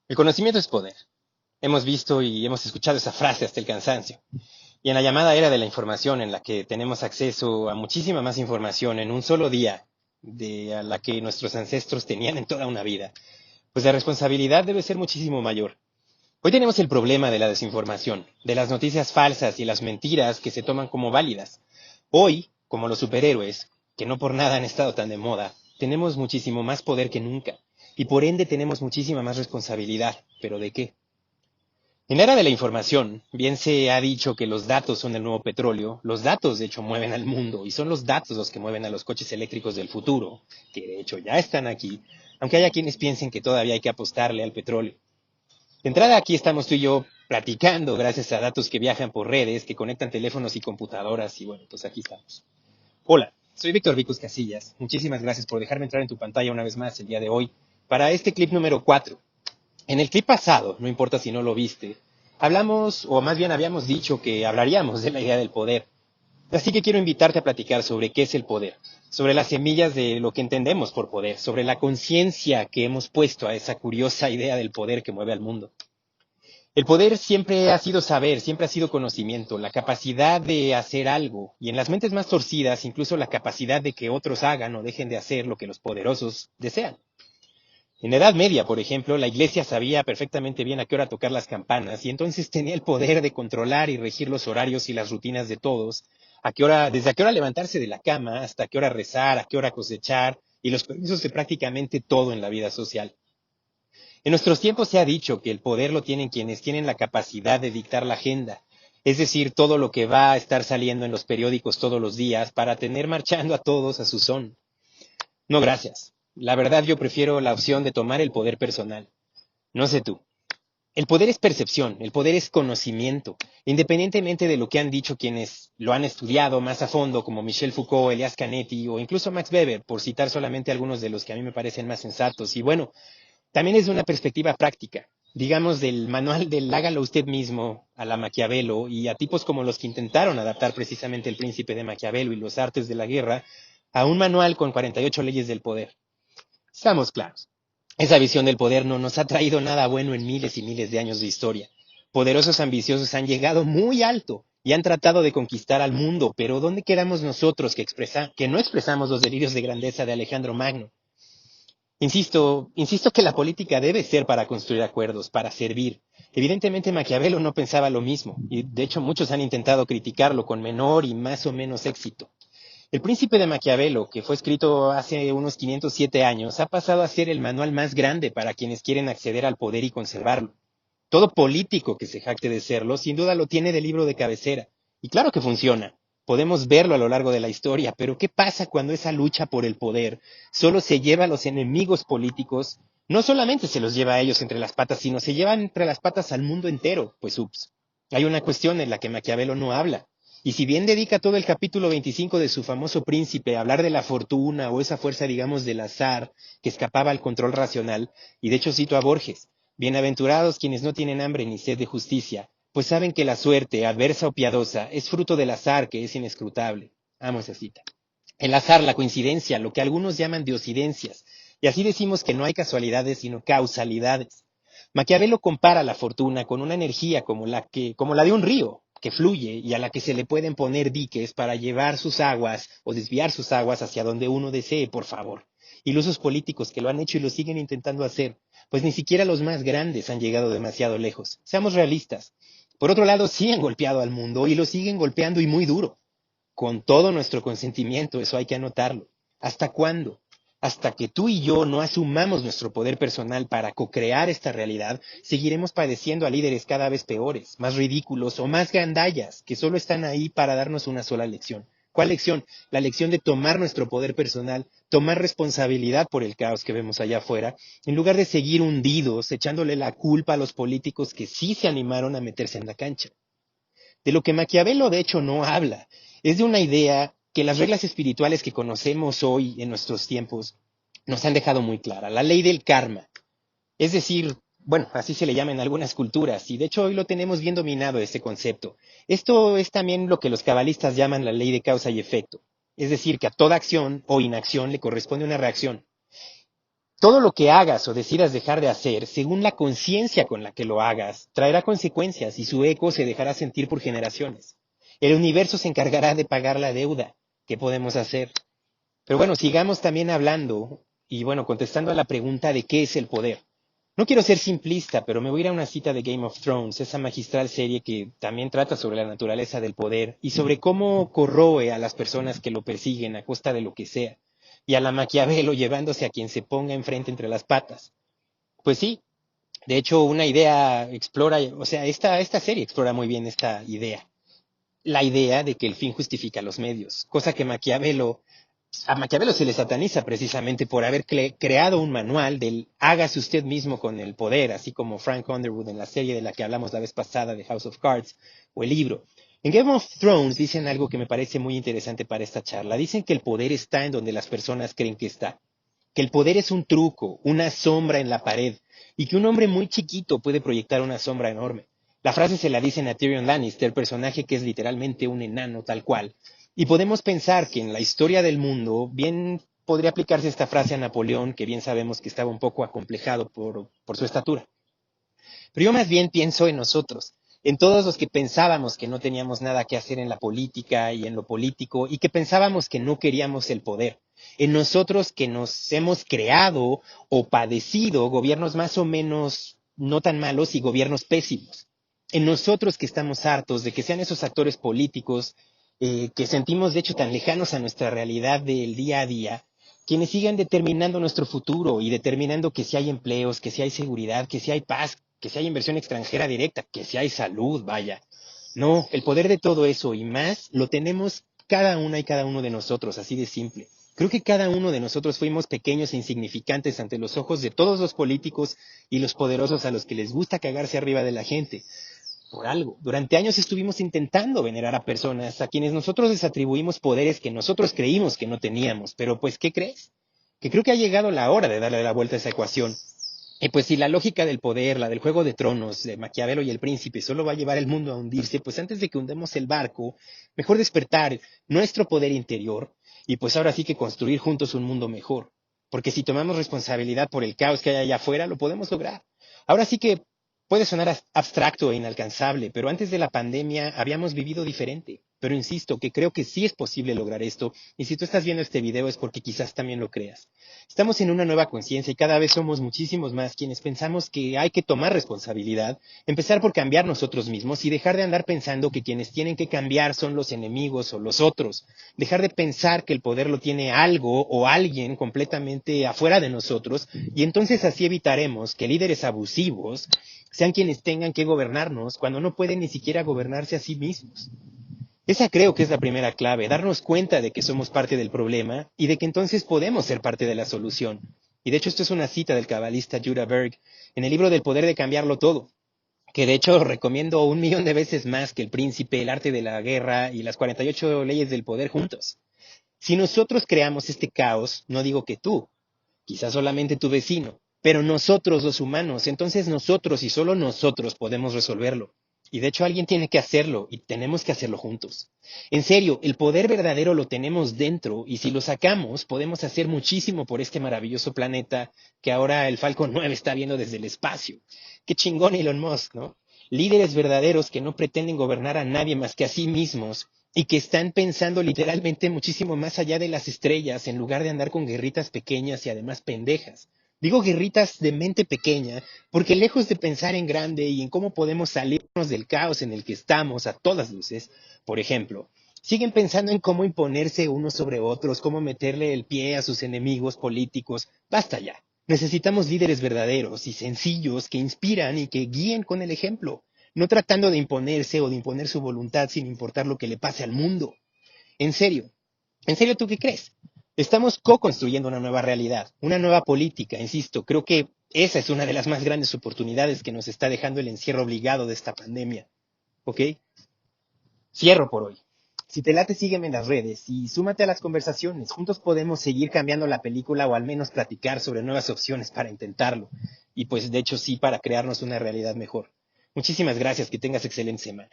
El conocimiento es poder. Hemos visto y hemos escuchado esa frase hasta el cansancio. Y en la llamada era de la información, en la que tenemos acceso a muchísima más información en un solo día de a la que nuestros ancestros tenían en toda una vida, pues la responsabilidad debe ser muchísimo mayor. Hoy tenemos el problema de la desinformación, de las noticias falsas y las mentiras que se toman como válidas. Hoy, como los superhéroes, que no por nada han estado tan de moda, tenemos muchísimo más poder que nunca. Y por ende tenemos muchísima más responsabilidad. ¿Pero de qué? En la era de la información, bien se ha dicho que los datos son el nuevo petróleo. Los datos, de hecho, mueven al mundo y son los datos los que mueven a los coches eléctricos del futuro, que de hecho ya están aquí, aunque haya quienes piensen que todavía hay que apostarle al petróleo. De entrada, aquí estamos tú y yo platicando gracias a datos que viajan por redes, que conectan teléfonos y computadoras y bueno, pues aquí estamos. Hola, soy Víctor Vicus Casillas. Muchísimas gracias por dejarme entrar en tu pantalla una vez más el día de hoy para este clip número 4. En el clip pasado, no importa si no lo viste, hablamos, o más bien habíamos dicho que hablaríamos de la idea del poder. Así que quiero invitarte a platicar sobre qué es el poder, sobre las semillas de lo que entendemos por poder, sobre la conciencia que hemos puesto a esa curiosa idea del poder que mueve al mundo. El poder siempre ha sido saber, siempre ha sido conocimiento, la capacidad de hacer algo, y en las mentes más torcidas, incluso la capacidad de que otros hagan o dejen de hacer lo que los poderosos desean. En la Edad Media, por ejemplo, la iglesia sabía perfectamente bien a qué hora tocar las campanas y entonces tenía el poder de controlar y regir los horarios y las rutinas de todos, desde a qué hora levantarse de la cama, hasta a qué hora rezar, a qué hora cosechar y los permisos de prácticamente todo en la vida social. En nuestros tiempos se ha dicho que el poder lo tienen quienes tienen la capacidad de dictar la agenda, es decir, todo lo que va a estar saliendo en los periódicos todos los días para tener marchando a todos a su son. No, gracias. La verdad yo prefiero la opción de tomar el poder personal. No sé tú. El poder es percepción, el poder es conocimiento, independientemente de lo que han dicho quienes lo han estudiado más a fondo, como Michel Foucault, Elias Canetti o incluso Max Weber, por citar solamente algunos de los que a mí me parecen más sensatos. Y bueno, también es de una perspectiva práctica, digamos del manual del hágalo usted mismo a la Maquiavelo y a tipos como los que intentaron adaptar precisamente El Príncipe de Maquiavelo y los artes de la guerra a un manual con 48 leyes del poder. Estamos claros. Esa visión del poder no nos ha traído nada bueno en miles y miles de años de historia. Poderosos ambiciosos han llegado muy alto y han tratado de conquistar al mundo, pero ¿dónde quedamos nosotros que no expresamos los delirios de grandeza de Alejandro Magno? Insisto que la política debe ser para construir acuerdos, para servir. Evidentemente Maquiavelo no pensaba lo mismo, y de hecho muchos han intentado criticarlo con menor y más o menos éxito. El Príncipe de Maquiavelo, que fue escrito hace unos 507 años, ha pasado a ser el manual más grande para quienes quieren acceder al poder y conservarlo. Todo político que se jacte de serlo, sin duda lo tiene de libro de cabecera. Y claro que funciona. Podemos verlo a lo largo de la historia, pero ¿qué pasa cuando esa lucha por el poder solo se lleva a los enemigos políticos? No solamente se los lleva a ellos entre las patas, sino se llevan entre las patas al mundo entero. Pues ups. Hay una cuestión en la que Maquiavelo no habla. Y si bien dedica todo el capítulo 25 de su famoso Príncipe a hablar de la fortuna o esa fuerza, digamos, del azar que escapaba al control racional, y de hecho cito a Borges: bienaventurados quienes no tienen hambre ni sed de justicia, pues saben que la suerte, adversa o piadosa, es fruto del azar que es inescrutable. Amo esa cita. El azar, la coincidencia, lo que algunos llaman diosidencias, y así decimos que no hay casualidades sino causalidades. Maquiavelo compara la fortuna con una energía como la de un río, que fluye y a la que se le pueden poner diques para llevar sus aguas o desviar sus aguas hacia donde uno desee, por favor. Ilusos políticos que lo han hecho y lo siguen intentando hacer, pues ni siquiera los más grandes han llegado demasiado lejos. Seamos realistas. Por otro lado, sí han golpeado al mundo y lo siguen golpeando y muy duro. Con todo nuestro consentimiento, eso hay que anotarlo. ¿Hasta cuándo? Hasta que tú y yo no asumamos nuestro poder personal para co-crear esta realidad, seguiremos padeciendo a líderes cada vez peores, más ridículos o más gandallas, que solo están ahí para darnos una sola lección. ¿Cuál lección? La lección de tomar nuestro poder personal, tomar responsabilidad por el caos que vemos allá afuera, en lugar de seguir hundidos, echándole la culpa a los políticos que sí se animaron a meterse en la cancha. De lo que Maquiavelo de hecho no habla, es de una idea que las reglas espirituales que conocemos hoy en nuestros tiempos nos han dejado muy clara, la ley del karma. Es decir, bueno, así se le llama en algunas culturas, y de hecho hoy lo tenemos bien dominado este concepto. Esto es también lo que los cabalistas llaman la ley de causa y efecto. Es decir, que a toda acción o inacción le corresponde una reacción. Todo lo que hagas o decidas dejar de hacer, según la conciencia con la que lo hagas, traerá consecuencias y su eco se dejará sentir por generaciones. El universo se encargará de pagar la deuda. ¿Qué podemos hacer? Pero bueno, sigamos también hablando y bueno, contestando a la pregunta de qué es el poder. No quiero ser simplista, pero me voy a ir a una cita de Game of Thrones, esa magistral serie que también trata sobre la naturaleza del poder y sobre cómo corroe a las personas que lo persiguen a costa de lo que sea, y a la Maquiavelo llevándose a quien se ponga enfrente entre las patas. Pues sí, de hecho una idea explora, o sea, esta serie explora muy bien esta idea, la idea de que el fin justifica los medios, cosa que a Maquiavelo se le sataniza precisamente por haber creado un manual del hágase usted mismo con el poder, así como Frank Underwood en la serie de la que hablamos la vez pasada de House of Cards, o el libro. En Game of Thrones dicen algo que me parece muy interesante para esta charla. Dicen que el poder está en donde las personas creen que está, que el poder es un truco, una sombra en la pared, y que un hombre muy chiquito puede proyectar una sombra enorme. La frase se la dicen a Tyrion Lannister, personaje que es literalmente un enano tal cual, y podemos pensar que en la historia del mundo bien podría aplicarse esta frase a Napoleón, que bien sabemos que estaba un poco acomplejado por su estatura. Pero yo más bien pienso en nosotros, en todos los que pensábamos que no teníamos nada que hacer en la política y en lo político, y que pensábamos que no queríamos el poder, en nosotros que nos hemos creado o padecido gobiernos más o menos no tan malos y gobiernos pésimos, en nosotros que estamos hartos de que sean esos actores políticos que sentimos de hecho tan lejanos a nuestra realidad del día a día, quienes sigan determinando nuestro futuro y determinando que si hay empleos, que si hay seguridad, que si hay paz, que si hay inversión extranjera directa, que si hay salud, vaya. No, el poder de todo eso y más lo tenemos cada una y cada uno de nosotros, así de simple. Creo que cada uno de nosotros fuimos pequeños e insignificantes ante los ojos de todos los políticos y los poderosos a los que les gusta cagarse arriba de la gente. Por algo. Durante años estuvimos intentando venerar a personas a quienes nosotros les atribuimos poderes que nosotros creímos que no teníamos. Pero pues, ¿qué crees? Que creo que ha llegado la hora de darle la vuelta a esa ecuación. Y pues si la lógica del poder, la del Juego de Tronos, de Maquiavelo y el Príncipe, solo va a llevar el mundo a hundirse, pues antes de que hundamos el barco, mejor despertar nuestro poder interior y pues ahora sí que construir juntos un mundo mejor. Porque si tomamos responsabilidad por el caos que hay allá afuera, lo podemos lograr. Ahora sí que puede sonar abstracto e inalcanzable, pero antes de la pandemia habíamos vivido diferente. Pero insisto que creo que sí es posible lograr esto, y si tú estás viendo este video es porque quizás también lo creas. Estamos en una nueva conciencia y cada vez somos muchísimos más quienes pensamos que hay que tomar responsabilidad, empezar por cambiar nosotros mismos y dejar de andar pensando que quienes tienen que cambiar son los enemigos o los otros. Dejar de pensar que el poder lo tiene algo o alguien completamente afuera de nosotros y entonces así evitaremos que líderes abusivos sean quienes tengan que gobernarnos cuando no pueden ni siquiera gobernarse a sí mismos. Esa creo que es la primera clave, darnos cuenta de que somos parte del problema y de que entonces podemos ser parte de la solución. Y de hecho esto es una cita del cabalista Judah Berg en el libro del poder de cambiarlo todo, que de hecho recomiendo 1 millón de veces más que El Príncipe, El arte de la guerra y las 48 leyes del poder juntos. Si nosotros creamos este caos, no digo que tú, quizás solamente tu vecino, pero nosotros los humanos, entonces nosotros y solo nosotros podemos resolverlo. Y de hecho alguien tiene que hacerlo y tenemos que hacerlo juntos. En serio, el poder verdadero lo tenemos dentro y si lo sacamos podemos hacer muchísimo por este maravilloso planeta que ahora el Falcon 9 está viendo desde el espacio. Qué chingón Elon Musk, ¿no? Líderes verdaderos que no pretenden gobernar a nadie más que a sí mismos y que están pensando literalmente muchísimo más allá de las estrellas en lugar de andar con guerritas pequeñas y además pendejas. Digo guerritas de mente pequeña porque lejos de pensar en grande y en cómo podemos salirnos del caos en el que estamos a todas luces, por ejemplo, siguen pensando en cómo imponerse unos sobre otros, cómo meterle el pie a sus enemigos políticos. Basta ya. Necesitamos líderes verdaderos y sencillos que inspiran y que guíen con el ejemplo, no tratando de imponerse o de imponer su voluntad sin importar lo que le pase al mundo. En serio, ¿tú qué crees? Estamos co-construyendo una nueva realidad, una nueva política, insisto, creo que esa es una de las más grandes oportunidades que nos está dejando el encierro obligado de esta pandemia, ¿ok? Cierro por hoy. Si te late, sígueme en las redes y súmate a las conversaciones. Juntos podemos seguir cambiando la película o al menos platicar sobre nuevas opciones para intentarlo. Y pues de hecho sí, para crearnos una realidad mejor. Muchísimas gracias, que tengas excelente semana.